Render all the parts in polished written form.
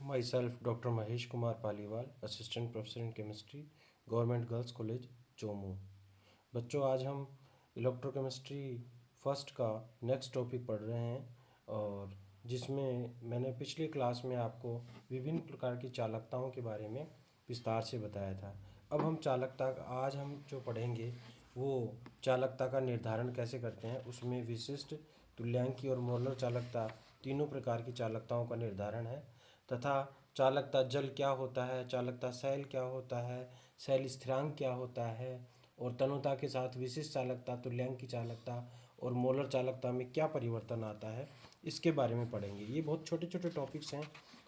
My self doctor Mahesh Kumar Paliwal, assistant professor in chemistry, government girls college Chomu. बच्चों, आज हम electrochemistry first का नेक्स्ट टॉपिक पढ़ रहे हैं और जिसमें मैंने पिछले क्लास में आपको विभिन्न प्रकार की चालकताओं के बारे में विस्तार से बताया था। अब हम चालकता आज हम जो पढ़ेंगे वो चालकता का निर्धारण कैसे करते हैं, उसमें विशिष्ट, तुल्यांकी और मोलर चालकता तीनों प्रकार की चालकताओं का निर्धारण है तथा चालकता जल क्या होता है, चालकता शैल क्या होता है, शैल स्थिरांक क्या होता है और तनुता के साथ विशिष्ट चालकता, तुल्यांकी चालकता और मोलर चालकता में क्या परिवर्तन आता है, इसके बारे में पढ़ेंगे। ये बहुत छोटे छोटे टॉपिक्स हैं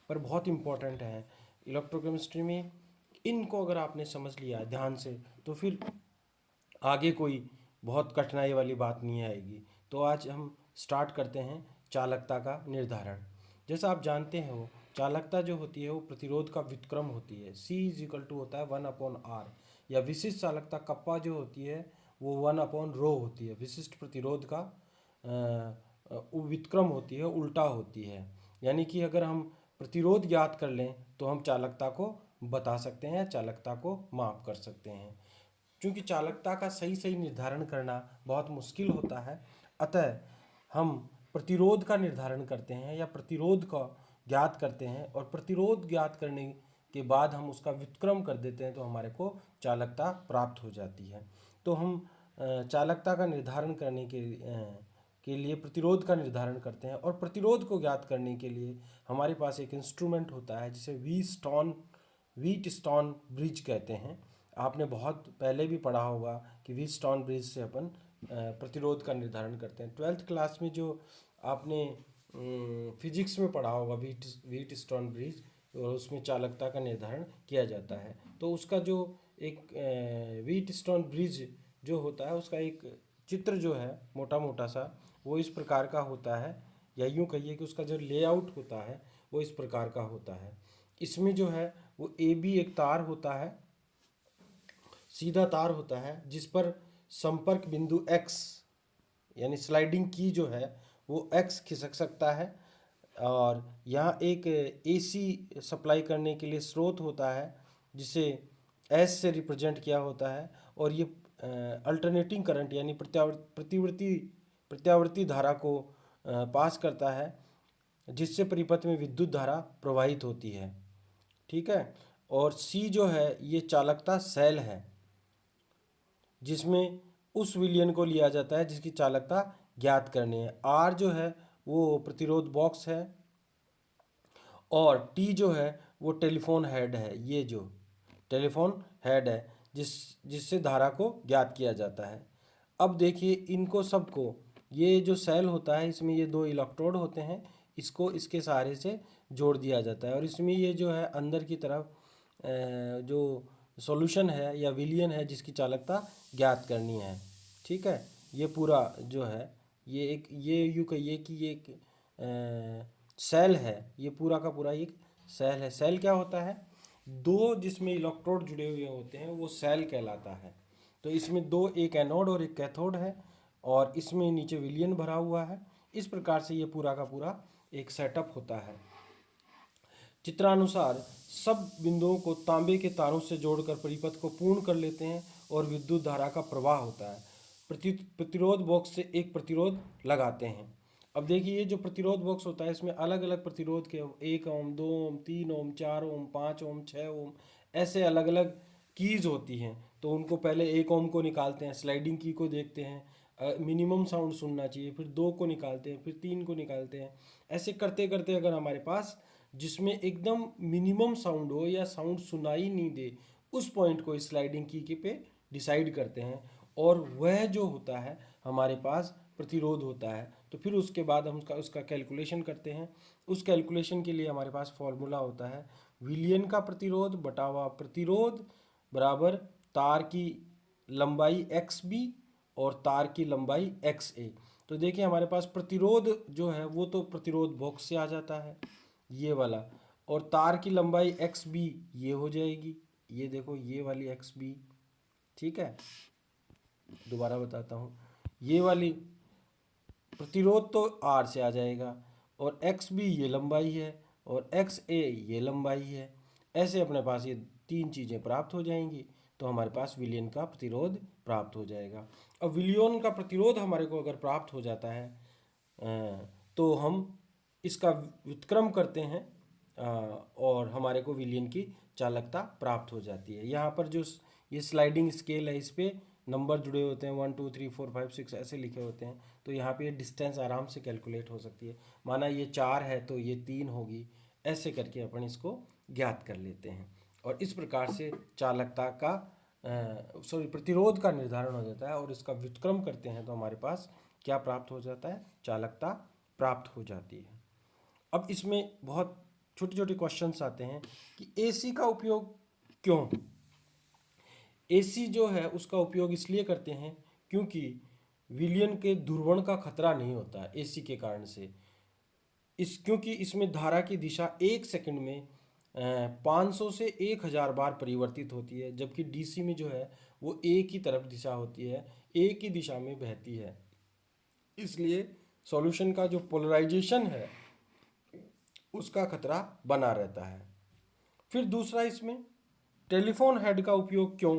पर बहुत इम्पोर्टेंट हैं इलेक्ट्रोकेमिस्ट्री में। इनको अगर आपने समझ लिया ध्यान से तो फिर आगे कोई बहुत कठिनाई वाली बात नहीं आएगी। तो आज हम स्टार्ट करते हैं चालकता का निर्धारण। जैसा आप जानते हो, चालकता जो होती है वो प्रतिरोध का व्युत्क्रम होती है। C इज इक्वल टू होता है 1/R, या विशिष्ट चालकता कप्पा जो होती है वो 1/ρ होती है। विशिष्ट प्रतिरोध का व्युत्क्रम होती है, उल्टा होती है। यानी कि अगर हम प्रतिरोध ज्ञात कर लें तो हम चालकता को बता सकते हैं, चालकता को माप कर सकते हैं। क्योंकि चालकता का सही सही निर्धारण करना बहुत मुश्किल होता है, अतः हम प्रतिरोध का निर्धारण करते हैं या प्रतिरोध का ज्ञात करते हैं और प्रतिरोध ज्ञात करने के बाद हम उसका व्युत्क्रम कर देते हैं तो हमारे को चालकता प्राप्त हो जाती है। तो हम चालकता का निर्धारण करने के लिए प्रतिरोध का निर्धारण करते हैं और प्रतिरोध को ज्ञात करने के लिए हमारे पास एक इंस्ट्रूमेंट होता है जिसे व्हीटस्टोन ब्रिज कहते हैं। आपने बहुत पहले भी पढ़ा होगा कि व्हीटस्टोन ब्रिज से अपन प्रतिरोध का निर्धारण करते हैं। 12th क्लास में जो आपने फिजिक्स में पढ़ा होगा व्हीटस्टोन ब्रिज, और उसमें चालकता का निर्धारण किया जाता है। तो उसका जो एक व्हीटस्टोन ब्रिज जो होता है उसका एक चित्र जो है मोटा मोटा सा वो इस प्रकार का होता है, या यूँ कहिए कि उसका जो लेआउट होता है वो इस प्रकार का होता है। इसमें जो है वो AB एक तार होता है, सीधा तार होता है जिस पर संपर्क बिंदु X यानी स्लाइडिंग की जो है वो X खिसक सकता है। और यहाँ एक AC सप्लाई करने के लिए स्रोत होता है जिसे S से रिप्रेजेंट किया होता है, और ये अल्टरनेटिंग करंट यानी प्रत्यावर्ती धारा को पास करता है, जिससे परिपथ में विद्युत धारा प्रवाहित होती है। ठीक है। और C जो है ये चालकता शैल है जिसमें उस विलयन को लिया जाता है जिसकी चालकता ज्ञात करनी है। R जो है वो प्रतिरोध बॉक्स है और T जो है वो टेलीफोन हेड है। ये जो टेलीफोन हेड है जिससे धारा को ज्ञात किया जाता है। अब देखिए इनको सबको, ये जो सेल होता है इसमें ये दो इलेक्ट्रोड होते हैं, इसको इसके सहारे से जोड़ दिया जाता है और इसमें ये जो है अंदर की तरफ जो सॉल्यूशन है या विलियन है जिसकी चालकता ज्ञात करनी है। ठीक है। ये पूरा जो है ये यूँ कहिए कि ये एक सेल है, ये पूरा का पूरा एक सेल है। सेल क्या होता है? दो जिसमें इलेक्ट्रोड जुड़े हुए होते हैं वो सेल कहलाता है। तो इसमें दो, एक एनोड और एक कैथोड है और इसमें नीचे विलियन भरा हुआ है। इस प्रकार से ये पूरा का पूरा एक सेटअप होता है। चित्रानुसार सब बिंदुओं को तांबे के तारों से जोड़कर परिपथ को पूर्ण कर लेते हैं और विद्युत धारा का प्रवाह होता है। प्रतिरोध बॉक्स से एक प्रतिरोध लगाते हैं। अब देखिए ये जो प्रतिरोध बॉक्स होता है इसमें अलग अलग प्रतिरोध के 1 ओम, 2 ओम, 3 ओम, 4 ओम, 5 ओम, 6 ओम ऐसे अलग अलग कीज़ होती हैं। तो उनको पहले 1 ओम को निकालते हैं, स्लाइडिंग की को देखते हैं, मिनिमम साउंड सुनना चाहिए, फिर 2 को निकालते हैं, फिर 3 को निकालते हैं। ऐसे करते करते अगर हमारे पास जिसमें एकदम मिनिमम साउंड हो या साउंड सुनाई नहीं दे, उस पॉइंट को स्लाइडिंग की पे डिसाइड करते हैं और वह जो होता है हमारे पास प्रतिरोध होता है। तो फिर उसके बाद हम उसका कैलकुलेशन करते हैं। उस कैलकुलेशन के लिए हमारे पास फॉर्मूला होता है विलियन का प्रतिरोध बटा हुआ प्रतिरोध बराबर तार की लंबाई XB और तार की लंबाई XA। तो देखिए हमारे पास प्रतिरोध जो है वो तो प्रतिरोध बॉक्स से आ जाता है ये वाला, और तार की लंबाई XB ये हो जाएगी, ये देखो ये वाली XB। ठीक है, दोबारा बताता हूँ, ये वाली प्रतिरोध तो R से आ जाएगा और XB ये लंबाई है और एक्स ए ये लंबाई है। ऐसे अपने पास ये तीन चीज़ें प्राप्त हो जाएंगी तो हमारे पास विलियन का प्रतिरोध प्राप्त हो जाएगा। अब विलियन का प्रतिरोध हमारे को अगर प्राप्त हो जाता है तो हम इसका व्युत्क्रम करते हैं और हमारे को विलियन की चालकता प्राप्त हो जाती है। यहाँ पर जो ये स्लाइडिंग स्केल है इस पर नंबर जुड़े होते हैं 1 2 3 4 5 6 ऐसे लिखे होते हैं, तो यहाँ पे ये डिस्टेंस आराम से कैलकुलेट हो सकती है। माना ये 4 है तो ये 3 होगी, ऐसे करके अपन इसको ज्ञात कर लेते हैं और इस प्रकार से चालकता का प्रतिरोध का निर्धारण हो जाता है और इसका व्युत्क्रम करते हैं तो हमारे पास क्या प्राप्त हो जाता है, चालकता प्राप्त हो जाती है। अब इसमें बहुत छोटे छोटे क्वेश्चंस आते हैं कि एसी का उपयोग क्यों। एसी जो है उसका उपयोग इसलिए करते हैं क्योंकि विलियन के ध्रुवण का खतरा नहीं होता एसी के कारण से। क्योंकि इसमें धारा की दिशा 1 सेकंड में 500 से 1000 बार परिवर्तित होती है, जबकि डीसी में जो है वो एक ही तरफ दिशा होती है, एक ही दिशा में बहती है। इसलिए सॉल्यूशन का जो पोलराइजेशन है उसका खतरा बना रहता है। फिर दूसरा, इसमें टेलीफोन हेड का उपयोग क्यों।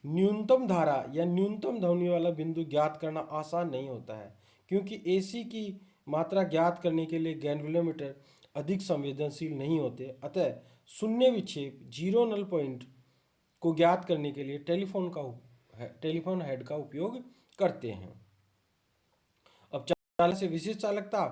न्यूनतम धारा या न्यूनतम ध्वनि वाला बिंदु ज्ञात करना आसान नहीं होता है, क्योंकि एसी की मात्रा ज्ञात करने के लिए गैल्वेनोमीटर अधिक संवेदनशील नहीं होते। अतः शून्य विक्षेप जीरो नल पॉइंट को ज्ञात करने के लिए टेलीफोन हेड का उपयोग करते हैं। अब चालक से विशिष्ट चालकता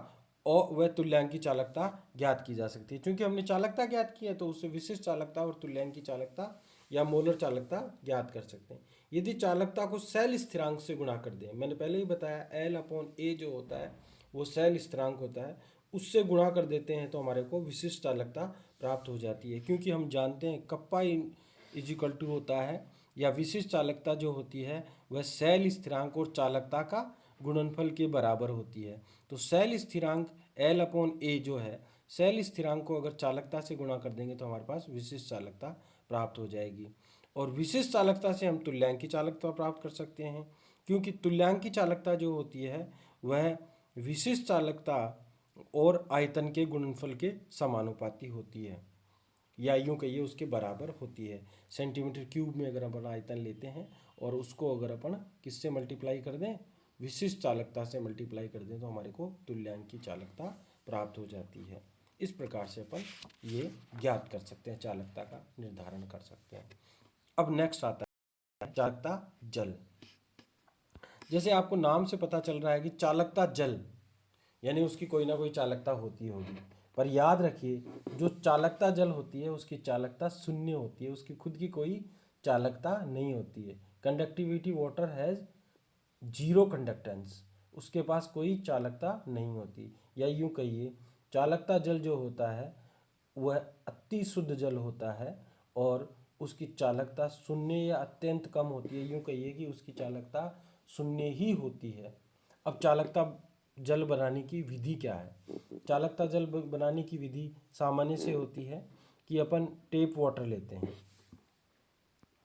और वह तुल्यांक की चालकता ज्ञात की जा सकती है। क्योंकि हमने चालकता ज्ञात की है तो उससे विशिष्ट चालकता और तुल्यांक की चालकता या मोलर चालकता ज्ञात कर सकते हैं। यदि चालकता को सेल स्थिरांक से गुणा कर दें, मैंने पहले ही बताया L/A जो होता है वो सेल स्थिरांक होता है, उससे गुणा कर देते हैं तो हमारे को विशिष्ट चालकता प्राप्त हो जाती है। क्योंकि हम जानते हैं कप्पा इजिकल टू होता है या विशिष्ट चालकता जो होती है वह सेल स्थिरांक और चालकता का गुणनफल के बराबर होती है। तो सेल स्थिरांक L/A जो है, सेल स्थिरांक को अगर चालकता से गुणा कर देंगे तो हमारे पास विशिष्ट चालकता प्राप्त हो जाएगी। और विशिष्ट चालकता से हम तुल्यांक की चालकता प्राप्त कर सकते हैं, क्योंकि तुल्यांक की चालकता जो होती है वह विशिष्ट चालकता और आयतन के गुणनफल के समानुपाती होती है, या यूँ कहिए उसके बराबर होती है। सेंटीमीटर क्यूब में अगर अपन आयतन लेते हैं और उसको अगर अपन किससे मल्टीप्लाई कर दें, विशिष्ट चालकता से मल्टीप्लाई कर दें तो हमारे को तुल्यांक की चालकता प्राप्त हो जाती है। इस प्रकार से अपन ये ज्ञात कर सकते हैं, चालकता का निर्धारण कर सकते हैं। अब नेक्स्ट आता है चालकता जल। जैसे आपको नाम से पता चल रहा है कि चालकता जल यानी उसकी कोई ना कोई चालकता होती होगी, पर याद रखिए जो चालकता जल होती है उसकी चालकता शून्य होती है, उसकी खुद की कोई चालकता नहीं होती है। Conductivity water has zero conductance, उसके पास कोई चालकता नहीं होती। या यूँ कहिए चालकता जल जो होता है वह अति शुद्ध जल होता है और उसकी चालकता शून्य या अत्यंत कम होती है। यूँ कहिए कि उसकी चालकता शून्य ही होती है। अब चालकता जल बनाने की विधि क्या है। चालकता जल बनाने की विधि सामान्य से होती है कि अपन टेप वाटर लेते हैं,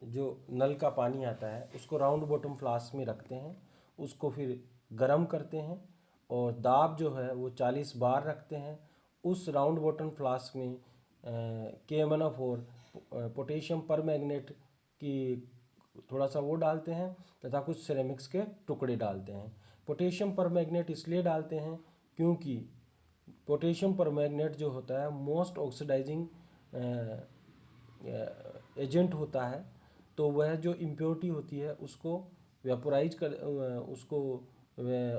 जो नल का पानी आता है उसको राउंड बॉटम फ्लास्क में रखते हैं, उसको फिर गर्म करते हैं और दाब जो है वो 40 बार रखते हैं। उस राउंड बॉटम फ्लास्क में KMnO4 पोटेशियम परमैंगनेट की थोड़ा सा वो डालते हैं तथा कुछ सिरेमिक्स के टुकड़े डालते हैं। पोटेशियम परमैंगनेट इसलिए डालते हैं क्योंकि पोटेशियम परमैंगनेट जो होता है मोस्ट ऑक्सीडाइजिंग एजेंट होता है, तो वह जो इम्प्योरिटी होती है उसको उसको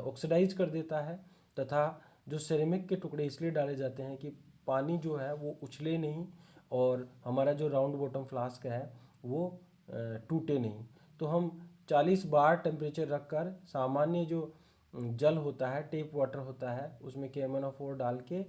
ऑक्सीडाइज कर देता है। तथा जो सिरेमिक के टुकड़े इसलिए डाले जाते हैं कि पानी जो है वो उछले नहीं और हमारा जो राउंड बॉटम फ्लास्क है वो टूटे नहीं। तो हम 40 बार टेम्परेचर रखकर सामान्य जो जल होता है, टेप वाटर होता है, उसमें KMnO4 डाल के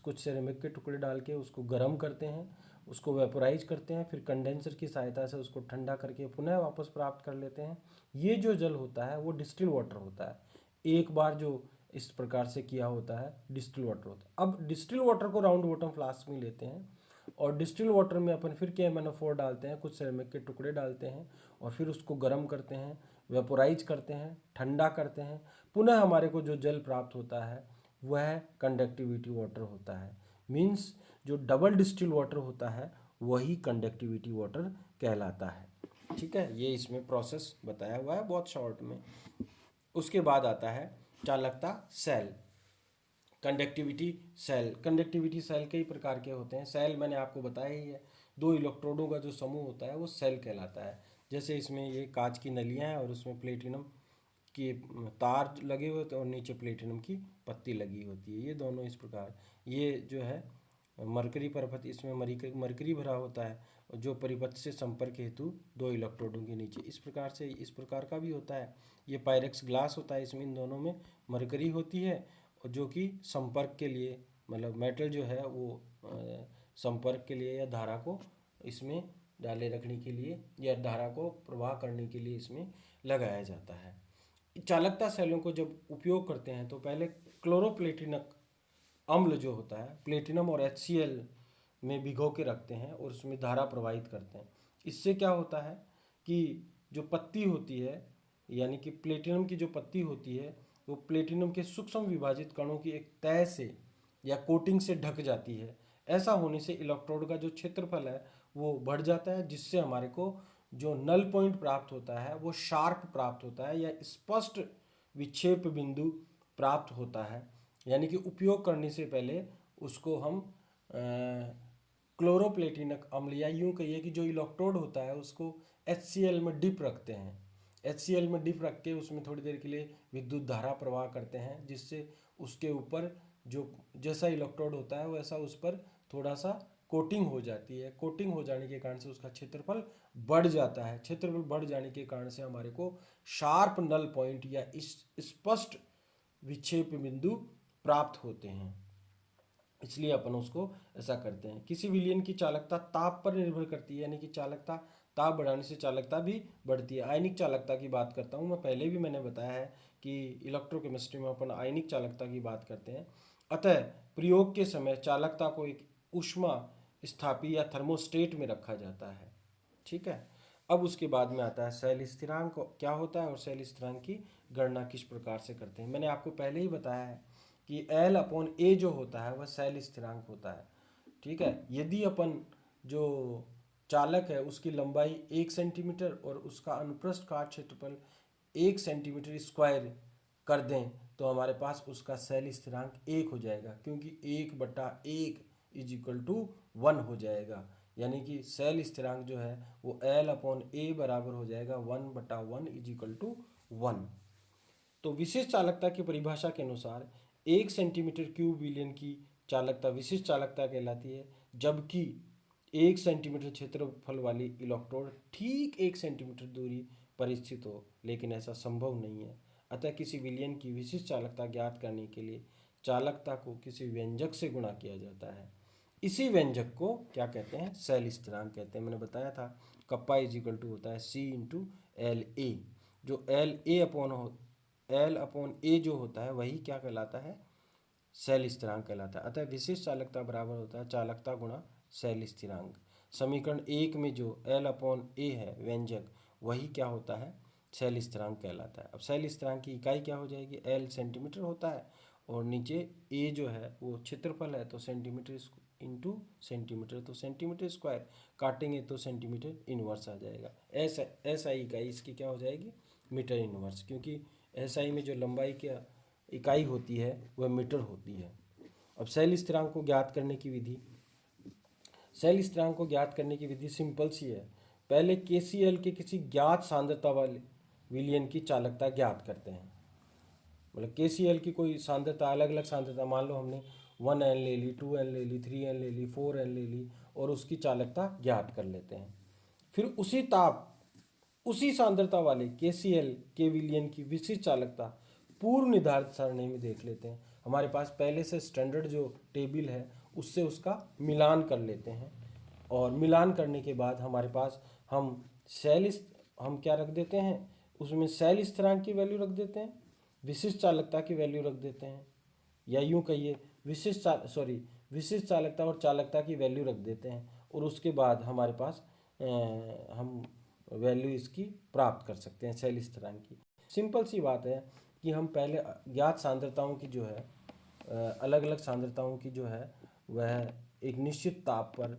कुछ सिरेमिक के टुकड़े डाल के उसको गर्म करते हैं, उसको वेपोराइज करते हैं, फिर कंडेंसर की सहायता से उसको ठंडा करके पुनः वापस प्राप्त कर लेते हैं। ये जो जल होता है वो डिस्टिल वाटर होता है। एक बार जो इस प्रकार से किया होता है डिस्टिल वाटर होता है। अब डिस्टिल वाटर को राउंड बॉटम फ्लास्क में लेते हैं और डिस्टिल वाटर में अपन फिर KMnO4 डालते हैं, कुछ सिरेमिक के टुकड़े डालते हैं और फिर उसको गर्म करते हैं, वेपोराइज करते हैं, ठंडा करते हैं। पुनः हमारे को जो जल प्राप्त होता है वह कंडक्टिविटी वाटर होता है। मीन्स जो डबल डिस्टिल वाटर होता है वही कंडक्टिविटी वाटर कहलाता है। ठीक है, ये इसमें प्रोसेस बताया हुआ है बहुत शॉर्ट में। उसके बाद आता है चालकता सेल, कंडक्टिविटी सेल कई प्रकार के होते हैं। सेल मैंने आपको बताया ही है, दो इलेक्ट्रोडों का जो समूह होता है वो सेल कहलाता है। जैसे इसमें ये कांच की नलियां हैं और उसमें प्लेटिनम के तार लगे हुए होते हैं और नीचे प्लेटिनम की पत्ती लगी होती है। ये दोनों इस प्रकार, ये जो है मरकरी परपथ, इसमें मरकरी भरा होता है और जो परिपथ से संपर्क हेतु दो इलेक्ट्रोडों के नीचे, इस प्रकार से इस प्रकार का भी होता है। ये पायरेक्स ग्लास होता है, इसमें इन दोनों में मरकरी होती है और जो कि संपर्क के लिए, मतलब मेटल जो है वो संपर्क के लिए या धारा को इसमें डाले रखने के लिए या धारा को प्रवाह करने के लिए इसमें लगाया जाता है। चालकता सेलों को जब उपयोग करते हैं तो पहले क्लोरोप्लेटिनक अम्ल जो होता है प्लेटिनम और HCl में भिगो के रखते हैं और उसमें धारा प्रवाहित करते हैं। इससे क्या होता है कि जो पत्ती होती है, यानी कि प्लेटिनम की जो पत्ती होती है वो प्लेटिनम के सूक्ष्म विभाजित कणों की एक तह से या कोटिंग से ढक जाती है। ऐसा होने से इलेक्ट्रोड का जो क्षेत्रफल है वो बढ़ जाता है, जिससे हमारे को जो नल पॉइंट प्राप्त होता है वो शार्प प्राप्त होता है या स्पष्ट विक्षेप बिंदु प्राप्त होता है। यानी कि उपयोग करने से पहले उसको हम क्लोरोप्लेटिनक अम्ल या यूँ कहिए कि जो इलेक्ट्रोड होता है उसको HCl में डिप रखते हैं। HCl में डिप रख के उसमें थोड़ी देर के लिए विद्युत धारा प्रवाह करते हैं, जिससे उसके ऊपर जो जैसा इलेक्ट्रोड होता है वैसा उस पर थोड़ा सा कोटिंग हो जाती है। कोटिंग हो जाने के कारण से उसका क्षेत्रफल बढ़ जाता है। क्षेत्रफल बढ़ जाने के कारण से हमारे को शार्प नल पॉइंट या स्पष्ट विक्षेप बिंदु प्राप्त होते हैं, इसलिए अपन उसको ऐसा करते हैं। किसी विलयन की चालकता ताप पर निर्भर करती है, यानी कि चालकता ताप बढ़ाने से चालकता भी बढ़ती है। आयनिक चालकता की बात करता हूँ मैं, पहले भी मैंने बताया है कि इलेक्ट्रोकेमिस्ट्री में अपन आयनिक चालकता की बात करते हैं। अतः प्रयोग के समय चालकता को एक ऊष्मा स्थापी या थर्मोस्टेट में रखा जाता है। ठीक है, अब उसके बाद में आता है शैल स्थिरांक क्या होता है और शैल स्थिरांक की गणना किस प्रकार से करते हैं। मैंने आपको पहले ही बताया है कि L/A जो होता है वह शैल स्थिरांक होता है। ठीक है, यदि अपन जो चालक है उसकी लंबाई 1 सेंटीमीटर और उसका अनुप्रस्थ काट क्षेत्रफल 1 सेंटीमीटर स्क्वायर कर दें तो हमारे पास उसका शैल स्थिरांक 1 हो जाएगा, क्योंकि 1/1 = 1 हो जाएगा। यानी कि शैल स्थिरांक जो है वो L/A बराबर हो जाएगा 1/1 = 1। तो विशिष्ट चालकता की परिभाषा के अनुसार 1 सेंटीमीटर क्यूब विलयन की चालकता विशिष्ट चालकता कहलाती है, जबकि 1 सेंटीमीटर क्षेत्रफल वाली इलेक्ट्रोड ठीक 1 सेंटीमीटर दूरी पर स्थित हो, लेकिन ऐसा संभव नहीं है। अतः किसी विलयन की विशिष्ट चालकता ज्ञात करने के लिए चालकता को किसी व्यंजक से गुणा किया जाता है। इसी व्यंजक को क्या कहते हैं? शैल स्थिरांक कहते हैं। मैंने बताया था कप्पा = होता है C/LA, जो L/A जो होता है वही क्या कहलाता है? शैल स्थिरांक कहलाता है। अतः विशिष्ट चालकता बराबर होता है चालकता गुणा शैल स्थिरांक। समीकरण 1 में जो L/A है व्यंजक, वही क्या होता है? शैल स्थिरांक कहलाता है। अब शैल स्थिरांक की इकाई क्या हो जाएगी? L सेंटीमीटर होता है और नीचे A जो है वो क्षेत्रफल है, तो सेंटीमीटर इंटू सेंटीमीटर, तो सेंटीमीटर स्क्वायर काटेंगे तो सेंटीमीटर इनवर्स आ जाएगा। ऐसा इकाई इसकी क्या हो जाएगी? मीटर इनवर्स, क्योंकि SI में जो लंबाई की इकाई होती है वह मीटर होती है। अब शैल स्थिरांक को ज्ञात करने की विधि, शैल स्थिरांक को ज्ञात करने की विधि सिंपल सी है। पहले KCl के किसी ज्ञात सांद्रता वाले विलयन की चालकता ज्ञात करते हैं। मतलब KCl की कोई सांद्रता, अलग अलग सांद्रता, मान लो हमने 1N ले ली, 2N ले ली, 3N ले ली, 4N ले ली और उसकी चालकता ज्ञात कर लेते हैं। फिर उसी ताप उसी सांद्रता वाले KCl के विलयन की विशिष्ट चालकता पूर्व निर्धारित सारणी में देख लेते हैं। हमारे पास पहले से स्टैंडर्ड जो टेबल है उससे उसका मिलान कर लेते हैं, और मिलान करने के बाद हमारे पास हम क्या रख देते हैं, उसमें शैल स्थिरांक की वैल्यू रख देते हैं, विशिष्ट चालकता की वैल्यू रख देते हैं, या यूँ कहिए विशिष्ट चालकता और चालकता की वैल्यू रख देते हैं, और उसके बाद हमारे पास हम वैल्यू इसकी प्राप्त कर सकते हैं शैल स्थिरांक की। सिंपल सी बात है कि हम पहले ज्ञात सांद्रताओं की जो है अलग अलग सांद्रताओं की जो है वह एक निश्चित ताप पर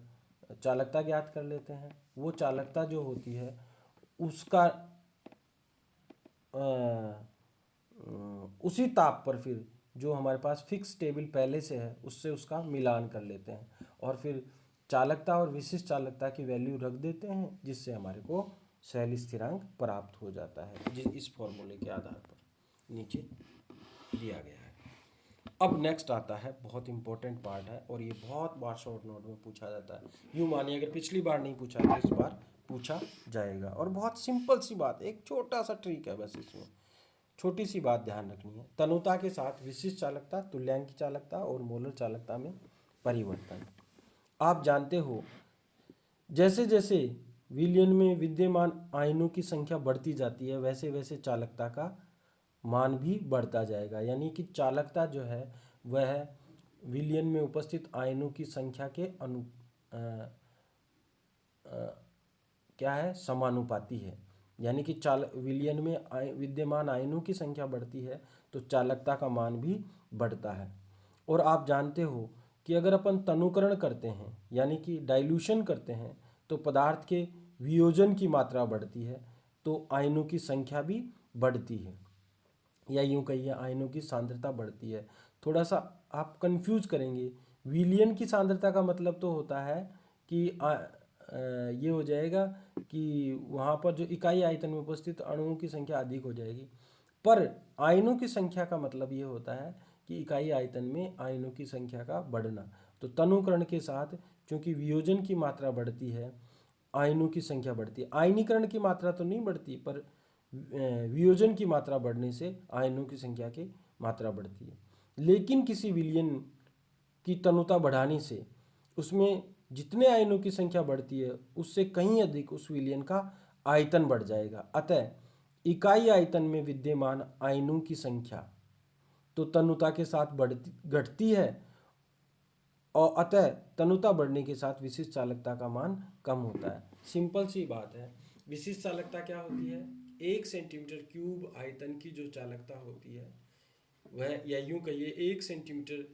चालकता ज्ञात कर लेते हैं। वो चालकता जो होती है उसका उसी ताप पर फिर जो हमारे पास फिक्स टेबल पहले से है उससे उसका मिलान कर लेते हैं और फिर चालकता और विशिष्ट चालकता की वैल्यू रख देते हैं, जिससे हमारे को शैल स्थिरांक प्राप्त हो जाता है, जिस इस फॉर्मूले के आधार पर नीचे दिया गया है। अब नेक्स्ट आता है, बहुत इंपॉर्टेंट पार्ट है और ये बहुत बार शॉर्ट नोट में पूछा जाता है। यूँ मानिए अगर पिछली बार नहीं पूछा तो इस बार पूछा जाएगा। और बहुत सिंपल सी बात, एक छोटा सा ट्रिक है बस, इसमें छोटी सी बात ध्यान रखनी है। तनुता के साथ विशिष्ट चालकता, तुल्यांकी चालकता और मोलर चालकता में परिवर्तन। आप जानते हो जैसे जैसे विलयन में विद्यमान आयनों की संख्या बढ़ती जाती है वैसे वैसे चालकता का मान भी बढ़ता जाएगा। यानी कि चालकता जो है वह विलयन में उपस्थित आयनों की संख्या के क्या है, समानुपाती है। यानी कि विलयन में विद्यमान आयनों की संख्या बढ़ती है तो चालकता का मान भी बढ़ता है। और आप जानते हो कि अगर अपन तनुकरण करते हैं यानी कि डाइल्यूशन करते हैं तो पदार्थ के वियोजन की मात्रा बढ़ती है तो आयनों की संख्या भी बढ़ती है, या यूँ कहिए आयनों की सांद्रता बढ़ती है। थोड़ा सा आप कंफ्यूज करेंगे, विलयन की सांद्रता का मतलब तो होता है कि ये हो जाएगा कि वहाँ पर जो इकाई आयतन में उपस्थित अणुओं की संख्या अधिक हो जाएगी, पर आयनों की संख्या का मतलब ये होता है कि इकाई आयतन में आयनों की संख्या का बढ़ना। तो तनुकरण के साथ चूंकि वियोजन की मात्रा बढ़ती है, आयनों की संख्या बढ़ती है। आयनीकरण की मात्रा तो नहीं बढ़ती, पर वियोजन की मात्रा बढ़ने से आयनों की संख्या की मात्रा बढ़ती है। लेकिन किसी विलयन की तनुता बढ़ाने से उसमें जितने आयनों की संख्या बढ़ती है उससे कहीं अधिक उस विलयन का आयतन बढ़ जाएगा। अतः इकाई आयतन में विद्यमान आयनों की संख्या तो तनुता के साथ घटती है और अतः तनुता बढ़ने के साथ विशिष्ट चालकता का मान कम होता है। सिंपल सी बात है। विशिष्ट चालकता क्या होती है? 1 सेंटीमीटर क्यूब आयतन की जो चालकता होती है वह, या यूं कहिए 1 सेंटीमीटर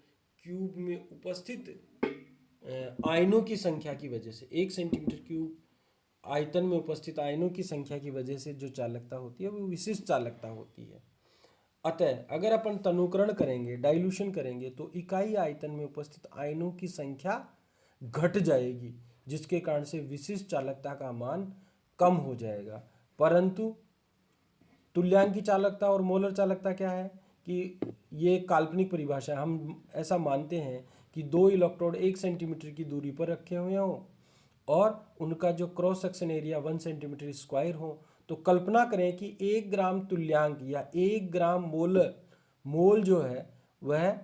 क्यूब में उपस्थित आयनों की संख्या की वजह से, 1 सेंटीमीटर क्यूब आयतन में उपस्थित आयनों की संख्या की वजह से जो चालकता होती है वो विशिष्ट चालकता होती है। अतः अगर अपन तनुकरण करेंगे, डाइल्यूशन करेंगे तो इकाई आयतन में उपस्थित आयनों की संख्या घट जाएगी, जिसके कारण से विशिष्ट चालकता का मान कम हो जाएगा। परंतु तुल्यांकी चालकता और मोलर चालकता क्या है कि ये काल्पनिक परिभाषा है। हम ऐसा मानते हैं कि 2 इलेक्ट्रोड 1 सेंटीमीटर की दूरी पर रखे हुए हों और उनका जो cross section area 1 centimetre square हो। तो कल्पना करें कि 1 ग्राम तुल्यांक या 1 ग्राम मोल जो है वह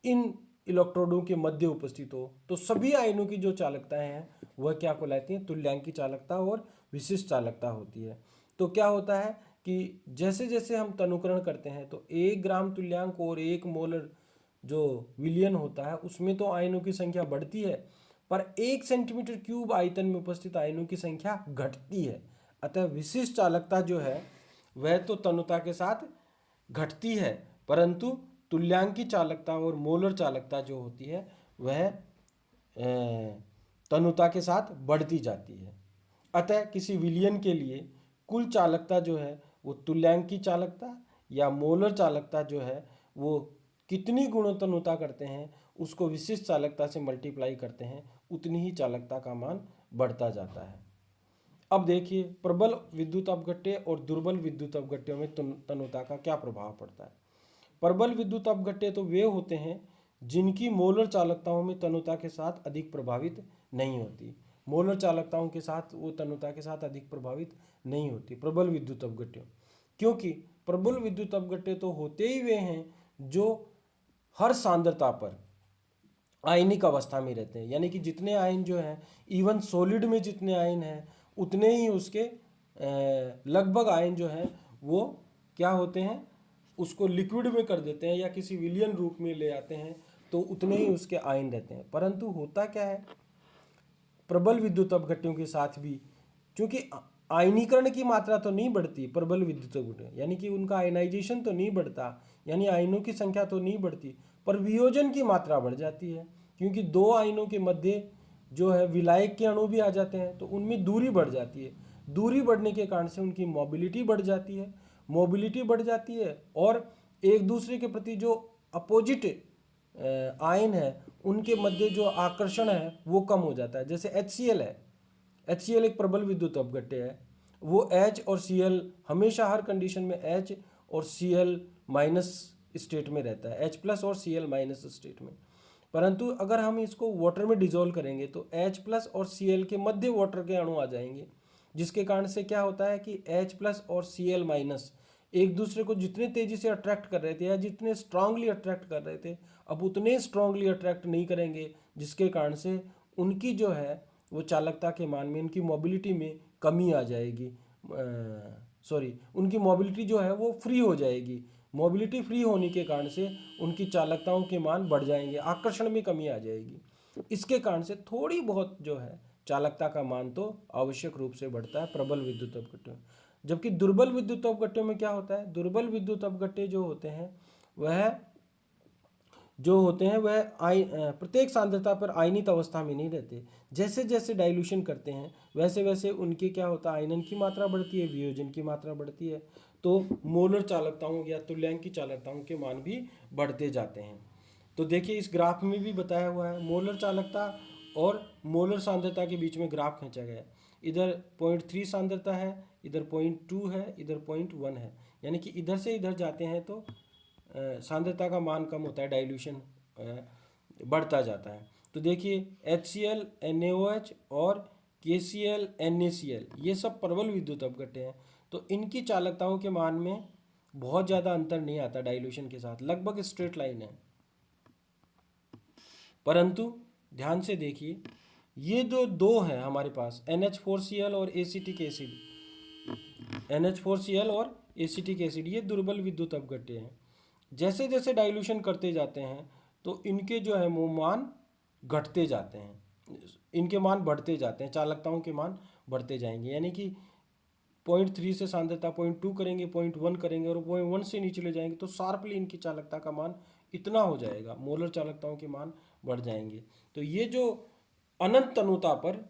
इन इलेक्ट्रोडों के मध्य उपस्थित हो, तो सभी आयनों की जो चालकताएं हैं वह क्या कहलाती हैं? तुल्यांकी चालकता और विशिष्ट चालकता होती है। तो क्या होता है कि जैसे जैसे हम तनुकरण करते हैं तो 1 ग्राम तुल्यांक और 1 मोलर जो विलयन होता है उसमें तो आयनों की संख्या बढ़ती है, पर 1 सेंटीमीटर क्यूब आयतन में उपस्थित आयनों की संख्या घटती है। अतः विशिष्ट चालकता जो है वह तो तनुता के साथ घटती है, परंतु तुल्यांकी चालकता और मोलर चालकता जो होती है वह तनुता के साथ बढ़ती जाती है। अतः किसी विलयन के लिए कुल चालकता जो है वो तुल्यांकी चालकता या मोलर चालकता जो है वो कितनी गुणोत्तनुता करते हैं उसको विशिष्ट चालकता से मल्टीप्लाई करते हैं, उतनी ही चालकता का मान बढ़ता जाता है। अब देखिए प्रबल विद्युत अपघट्य और दुर्बल विद्युत अपघट्यों में तनुता का क्या प्रभाव पड़ता है। प्रबल विद्युत अपघट्य तो वे होते हैं जिनकी मोलर चालकताओं में तनुता के साथ अधिक प्रभावित नहीं होती। मोलर चालकताओं के साथ वो तनुता के साथ अधिक प्रभावित नहीं होती प्रबल विद्युत अपघट्यों, क्योंकि प्रबल विद्युत अपघट्य तो होते ही वे हैं जो हर सांद्रता पर आयनिक अवस्था में रहते हैं। यानी कि जितने आयन जो हैं, इवन सॉलिड में जितने आयन हैं उतने ही उसके लगभग आयन जो हैं वो क्या होते हैं, उसको लिक्विड में कर देते हैं या किसी विलयन रूप में ले आते हैं, तो उतने ही उसके आयन रहते हैं। परंतु होता क्या है प्रबल विद्युत अपघट्यों के साथ भी, क्योंकि आयनीकरण की मात्रा तो नहीं बढ़ती प्रबल विद्युत अपघट्य, यानी कि उनका आयनाइजेशन तो नहीं बढ़ता, यानी आयनों की संख्या तो नहीं बढ़ती, पर वियोजन की मात्रा बढ़ जाती है। क्योंकि दो आयनों के मध्य जो है विलायक के अणु भी आ जाते हैं, तो उनमें दूरी बढ़ जाती है। दूरी बढ़ने के कारण से उनकी मोबिलिटी बढ़ जाती है। मोबिलिटी बढ़ जाती है और एक दूसरे के प्रति जो अपोजिट आयन है उनके मध्य जो आकर्षण है वो कम हो जाता है। जैसे HCl है, HCl एक प्रबल विद्युत अपघट्य है। वो H और Cl हमेशा हर कंडीशन में H और Cl माइनस स्टेट में रहता है, H प्लस और Cl माइनस स्टेट में। परंतु अगर हम इसको वाटर में डिजोल्व करेंगे तो H प्लस और Cl के मध्य वाटर के अणु आ जाएंगे, जिसके कारण से क्या होता है कि H प्लस और Cl माइनस एक दूसरे को जितने तेजी से अट्रैक्ट कर रहे थे या जितने स्ट्रांगली अट्रैक्ट कर रहे थे, अब उतने स्ट्रांगली अट्रैक्ट नहीं करेंगे, जिसके कारण से उनकी जो है वो चालकता के मान में, उनकी मोबिलिटी में कमी आ जाएगी। उनकी मोबिलिटी जो है वो फ्री हो जाएगी। मोबिलिटी फ्री होने के कारण से उनकी चालकताओं के मान बढ़ जाएंगे, आकर्षण में कमी आ जाएगी। इसके कारण से थोड़ी बहुत जो है चालकता का मान तो आवश्यक रूप से बढ़ता है प्रबल विद्युत अपघट्यों। जबकि दुर्बल विद्युत अपघट्यों में क्या होता है, दुर्बल विद्युत अपघट्य जो होते हैं वह प्रत्येक सांद्रता पर आयनित अवस्था में नहीं रहते। जैसे जैसे डाइल्यूशन करते हैं वैसे वैसे उनके क्या होता है, आयनन की मात्रा बढ़ती है, वियोजन की मात्रा बढ़ती है, तो मोलर चालकताओं या तुल्यांक की चालकताओं के मान भी बढ़ते जाते हैं। तो देखिए इस ग्राफ में भी बताया हुआ है, मोलर चालकता और मोलर सांद्रता के बीच में ग्राफ खींचा गया है। इधर 0.3 सांद्रता है, इधर 0.2 है, इधर 0.1 है, यानी कि इधर से इधर जाते हैं तो सांद्रता का मान कम होता है, डाइल्यूशन बढ़ता जाता है। तो देखिए HCl NaOH और KCl NaCl ये सब प्रबल विद्युत अपघट्य हैं, तो इनकी चालकताओं के मान में बहुत ज़्यादा अंतर नहीं आता डाइल्यूशन के साथ, लगभग स्ट्रेट लाइन है। परंतु ध्यान से देखिए ये जो दो हैं हमारे पास NH4Cl और एसिटिक एसिड, NH4Cl और एसिटिक एसिड, ये दुर्बल विद्युत अपघट्य हैं। जैसे जैसे डाइल्यूशन करते जाते हैं तो इनके जो है वो मान घटते जाते हैं, इनके मान बढ़ते जाते हैं, चालकताओं के मान बढ़ते जाएंगे। यानी कि 0.3 से सांद्रता 0.2 करेंगे, 0.1 करेंगे और 0.1 से नीचे ले जाएंगे तो शार्पली इनकी चालकता का मान इतना हो जाएगा, मोलर चालकताओं के मान बढ़ जाएंगे। तो ये जो अनंत तनुता पर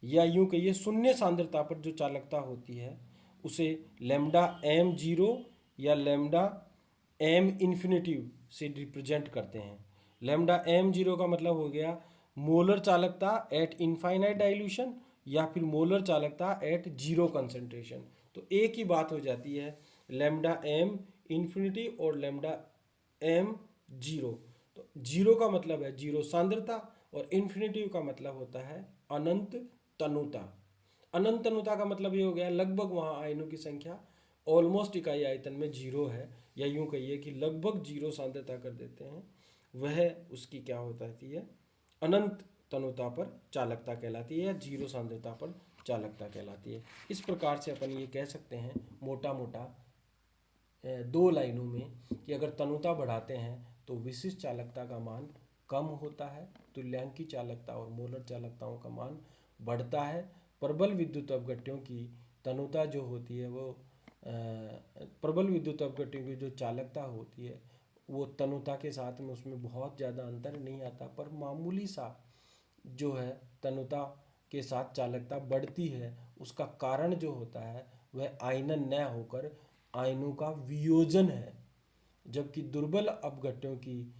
या यूं कहिए शून्य सांद्रता पर जो चालकता होती है उसे लैम्डा m0 या लैम्डा m इन्फिनिटिव से रिप्रेजेंट करते हैं। लैम्डा m0 का मतलब हो गया मोलर चालकता एट इनफाइनाइट डाइल्यूशन या फिर मोलर चालकता एट जीरो कंसंट्रेशन। तो एक ही बात हो जाती है लैम्डा m इन्फिनिटी और लैम्डा m0। तो जीरो का मतलब है जीरो सांद्रता और इन्फिनिटिव का मतलब होता है अनंत तनुता। अनंत तनुता का मतलब ये हो गया लगभग वहाँ आयनों की संख्या ऑलमोस्ट इकाई आयतन में जीरो है, या यूं कहिए कि लगभग जीरो सांद्रता कर देते हैं, वह उसकी क्या होती है, अनंत तनुता पर चालकता कहलाती है या जीरो सांद्रता पर चालकता कहलाती है। इस प्रकार से अपन ये कह सकते हैं मोटा मोटा दो लाइनों में कि अगर तनुता बढ़ाते हैं तो विशिष्ट चालकता का मान कम होता है, तुल्यांक की चालकता और मोलर चालकताओं का मान बढ़ता है। प्रबल विद्युत अपघट्यों की तनुता जो होती है वो प्रबल विद्युत अपघट्यों की जो चालकता होती है वो तनुता के साथ में उसमें बहुत ज़्यादा अंतर नहीं आता, पर मामूली सा जो है तनुता के साथ चालकता बढ़ती है। उसका कारण जो होता है वह आयनन न होकर आयनों का वियोजन है, जबकि दुर्बल अपघट्यों की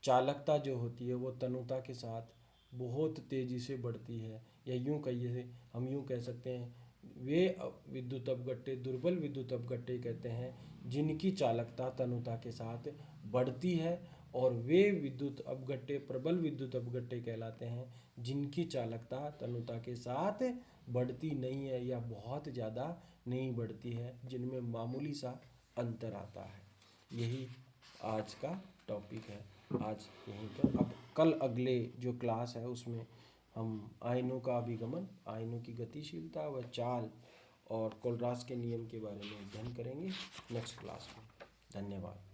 चालकता जो होती है वो तनुता के साथ बहुत तेज़ी से बढ़ती है, या यूं कहिए हम यूं कह सकते हैं वे विद्युत अपघट्य दुर्बल विद्युत अपघट्य कहते हैं जिनकी चालकता तनुता के साथ बढ़ती है, और वे विद्युत अपघट्य प्रबल विद्युत अपघट्य कहलाते हैं जिनकी चालकता तनुता के साथ बढ़ती नहीं है या बहुत ज़्यादा नहीं बढ़ती है, जिनमें मामूली सा अंतर आता है। यही आज का टॉपिक है। आज यहीं पर अब कल अगले जो क्लास है उसमें हम आयनों का अभिगमन, आयनों की गतिशीलता व चाल और कोलरास के नियम के बारे में अध्ययन करेंगे नेक्स्ट क्लास में। धन्यवाद।